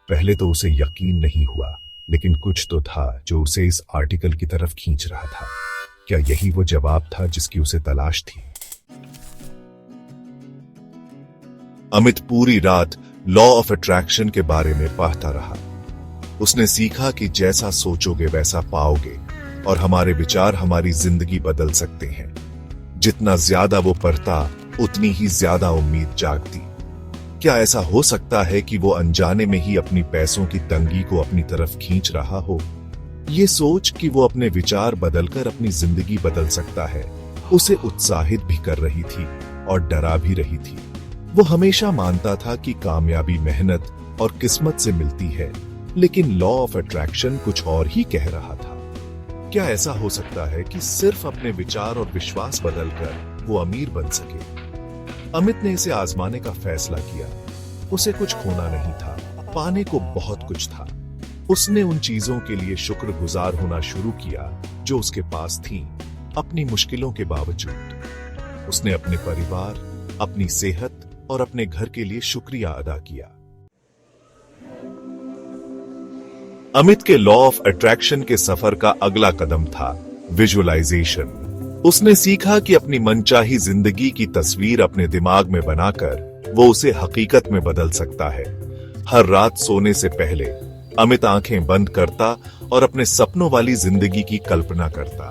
पहले तो उसे यकीन नहीं हुआ, लेकिन कुछ तो था जो उसे इस आर्टिकल की तरफ खींच रहा था। क्या यही वो जवाब था जिसकी उसे तलाश थी? अमित पूरी रात लॉ ऑफ अट्रैक्शन के बारे में पढ़ता रहा। उसने सीखा कि जैसा सोचोगे वैसा पाओगे और हमारे विचार हमारी जिंदगी बदल सकते हैं। जितना ज्यादा वो पढ़ता उतनी ही ज्यादा उम्मीद जागती। क्या ऐसा हो सकता है कि वो अनजाने में ही अपनी पैसों की तंगी को अपनी तरफ खींच रहा हो? ये सोच कि वो अपने विचार बदलकर अपनी जिंदगी बदल सकता है उसे उत्साहित भी कर रही थी और डरा भी रही थी। वो हमेशा मानता था कि कामयाबी मेहनत और किस्मत से मिलती है, लेकिन लॉ ऑफ अट्रैक्शन कुछ और ही कह रहा था। क्या ऐसा हो सकता है कि सिर्फ अपने विचार और विश्वास बदलकर वो अमीर बन सके? अमित ने इसे आजमाने का फैसला किया। उसे कुछ खोना नहीं था, पाने को बहुत कुछ था। उसने उन चीजों के लिए शुक्रगुजार होना शुरू किया जो उसके पास थीं, अपनी मुश्किलों के बावजूद। उसने अपने परिवार, अपनी सेहत और अपने घर के लिए शुक्रिया अदा किया। अमित के लॉ ऑफ अट्रैक्शन के सफर का अगला कदम था विजुअलाइजेशन। उसने सीखा कि अपनी मनचाही जिंदगी की तस्वीर अपने दिमाग में बनाकर वो उसे हकीकत में बदल सकता है। हर रात सोने से पहले अमित आंखें बंद करता और अपने सपनों वाली जिंदगी की कल्पना करता।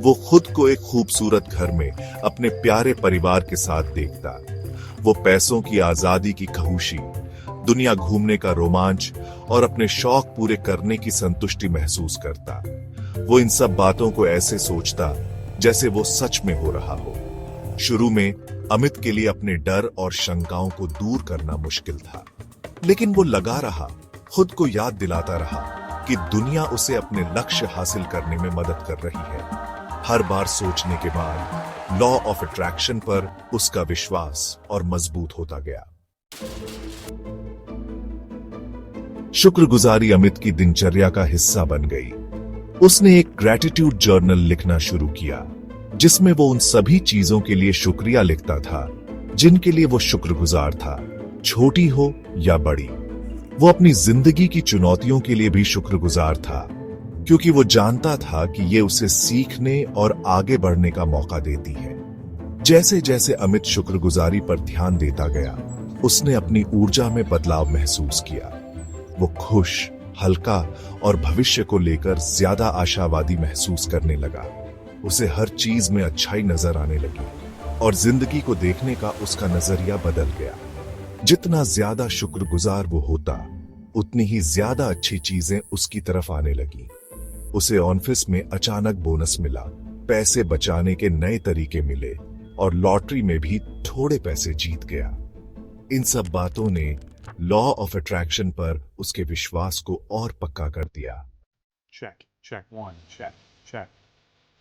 वो खुद को एक खूबसूरत घर में अपने प्यारे परिवार के साथ देखता। वो पैसों की आजादी की ख्वाहिश, दुनिया घूमने का रोमांच और अपने शौक पूरे करने की संतुष्टि महसूस करता। वो इन सब बातों को ऐसे सोचता जैसे वो सच में हो रहा हो। शुरू में अमित के लिए अपने डर और शंकाओं को दूर करना मुश्किल था, लेकिन वो लगा रहा, खुद को याद दिलाता रहा कि दुनिया उसे अपने लक्ष्य हासिल करने में मदद कर रही है। हर बार सोचने के बाद लॉ ऑफ अट्रैक्शन पर उसका विश्वास और मजबूत होता गया। शुक्रगुजारी अमित की दिनचर्या का हिस्सा बन गई। उसने एक ग्रैटिट्यूड जर्नल लिखना शुरू किया, जिसमें वो उन सभी चीजों के लिए शुक्रिया लिखता था जिनके लिए वो शुक्रगुजार था, छोटी हो या बड़ी। वो अपनी जिंदगी की चुनौतियों के लिए भी शुक्रगुजार था, क्योंकि वो जानता था कि ये उसे सीखने और आगे बढ़ने का मौका देती है। जैसे जैसे अमित शुक्रगुजारी पर ध्यान देता गया, उसने अपनी ऊर्जा में बदलाव महसूस किया। वो खुश, हल्का और भविष्य को लेकर ज्यादा आशावादी महसूस करने लगा। उसे हर चीज में अच्छाई नजर आने लगी और जिंदगी को देखने का उसका नजरिया बदल गया। जितना ज्यादा शुक्रगुजार वो होता, उतनी ही ज्यादा अच्छी चीजें उसकी तरफ आने लगी। उसे ऑफिस में अचानक बोनस मिला, पैसे बचाने के नए तरीके मिले और लॉटरी में भी थोड़े पैसे जीत गया। इन सब बातों ने लॉ ऑफ अट्रैक्शन पर उसके विश्वास को और पक्का कर दिया।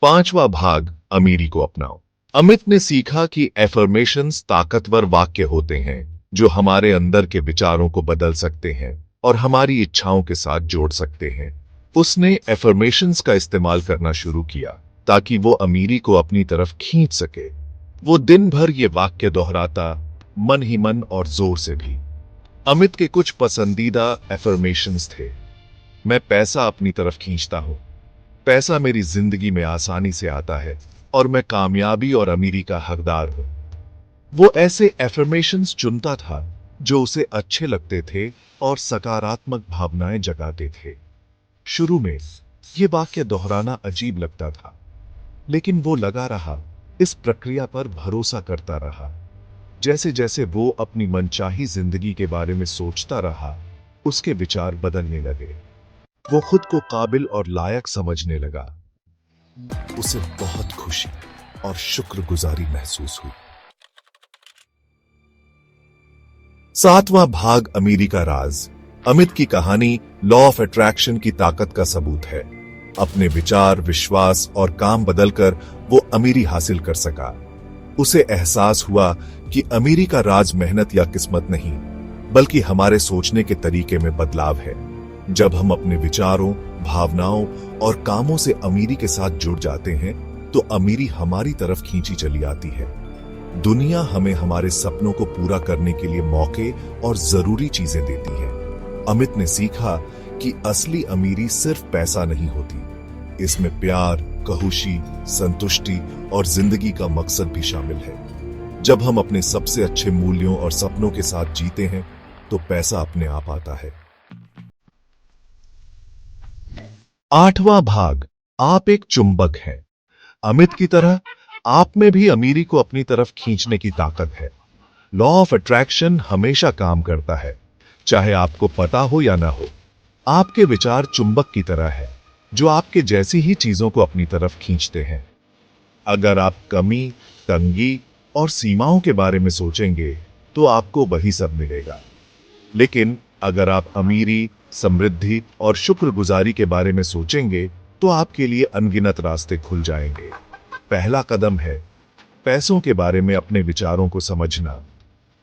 पांचवा भाग, अमीरी को अपनाओ। अमित ने सीखा कि एफर्मेशंस ताकतवर वाक्य होते हैं जो हमारे अंदर के विचारों को बदल सकते हैं और हमारी इच्छाओं के साथ जोड़ सकते हैं। उसने एफर्मेशंस का इस्तेमाल करना शुरू किया ताकि वो अमीरी को अपनी तरफ खींच सके। वो दिन भर ये वाक्य दोहराता, मन ही मन और जोर से भी। अमित के कुछ पसंदीदा एफर्मेशंस थे। मैं पैसा अपनी तरफ खींचता हूं, पैसा मेरी जिंदगी में आसानी से आता है और मैं कामयाबी और अमीरी का हकदार हूं। वो ऐसे एफर्मेशंस चुनता था जो उसे अच्छे लगते थे और सकारात्मक भावनाएं जगाते थे। शुरू में ये वाक्य दोहराना अजीब लगता था, लेकिन वो लगा रहा, इस प्रक्रिया पर भरोसा करता रहा। जैसे जैसे वो अपनी मनचाही जिंदगी के बारे में सोचता रहा, उसके विचार बदलने लगे। वो खुद को काबिल और लायक समझने लगा। उसे बहुत खुशी और शुक्रगुजारी महसूस हुई। सातवां भाग, अमीरी का राज। अमित की कहानी लॉ ऑफ अट्रैक्शन की ताकत का सबूत है। अपने विचार, विश्वास और काम बदलकर वो अमीरी हासिल कर सका। उसे एहसास हुआ कि अमीरी का राज मेहनत या किस्मत नहीं, बल्कि हमारे सोचने के तरीके में बदलाव है। जब हम अपने विचारों, भावनाओं और कामों से अमीरी के साथ जुड़ जाते हैं, तो अमीरी हमारी तरफ खींची चली आती है। दुनिया हमें हमारे सपनों को पूरा करने के लिए मौके और जरूरी चीजें देती है। अमित ने सीखा कि असली अमीरी सिर्फ पैसा नहीं होती, इसमें प्यार, खुशी, संतुष्टि और जिंदगी का मकसद भी शामिल है। जब हम अपने सबसे अच्छे मूल्यों और सपनों के साथ जीते हैं तो पैसा अपने आप आता है। 8वां भाग, आप एक चुंबक हैं। अमित की तरह आप में भी अमीरी को अपनी तरफ खींचने की ताकत है। लॉ ऑफ अट्रैक्शन हमेशा काम करता है, चाहे आपको पता हो या ना हो। आपके विचार चुंबक की तरह है, जो आपके जैसी ही चीजों को अपनी तरफ खींचते हैं। अगर आप कमी, तंगी और सीमाओं के बारे में सोचेंगे तो आपको वही सब मिलेगा। लेकिन अगर आप अमीरी, समृद्धि और शुक्रगुजारी के बारे में सोचेंगे तो आपके लिए अनगिनत रास्ते खुल जाएंगे। पहला कदम है पैसों के बारे में अपने विचारों को समझना।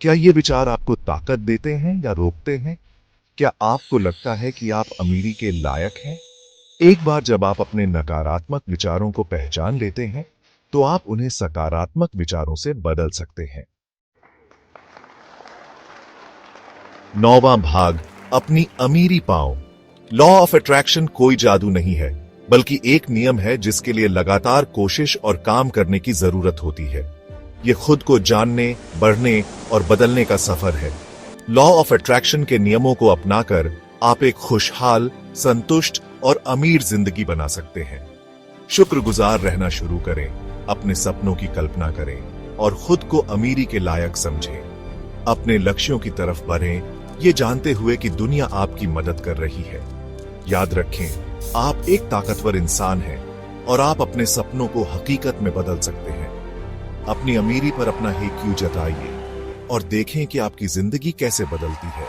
क्या ये विचार आपको ताकत देते हैं या रोकते हैं? क्या आपको लगता है कि आप अमीरी के लायक हैं? एक बार जब आप अपने नकारात्मक विचारों को पहचान लेते हैं तो आप उन्हें सकारात्मक विचारों से बदल सकते हैं। 9वां भाग, अपनी अमीरी पाओ। लॉ ऑफ अट्रैक्शन कोई जादू नहीं है, बल्कि एक नियम है जिसके लिए लगातार कोशिश और काम करने की जरूरत होती है। यह खुद को जानने, बढ़ने और बदलने का सफर है। लॉ ऑफ अट्रैक्शन के नियमों को अपनाकर आप एक खुशहाल, संतुष्ट और अमीर जिंदगी बना सकते हैं। शुक्रगुजार रहना शुरू करें, अपने सपनों की कल्पना करें और खुद को अमीरी के लायक समझें। अपने लक्ष्यों की तरफ बढ़ें, ये जानते हुए कि दुनिया आपकी मदद कर रही है। याद रखें, आप एक ताकतवर इंसान हैं और आप अपने सपनों को हकीकत में बदल सकते हैं। अपनी अमीरी पर अपना हे क्यों जताइए और देखें कि आपकी जिंदगी कैसे बदलती है।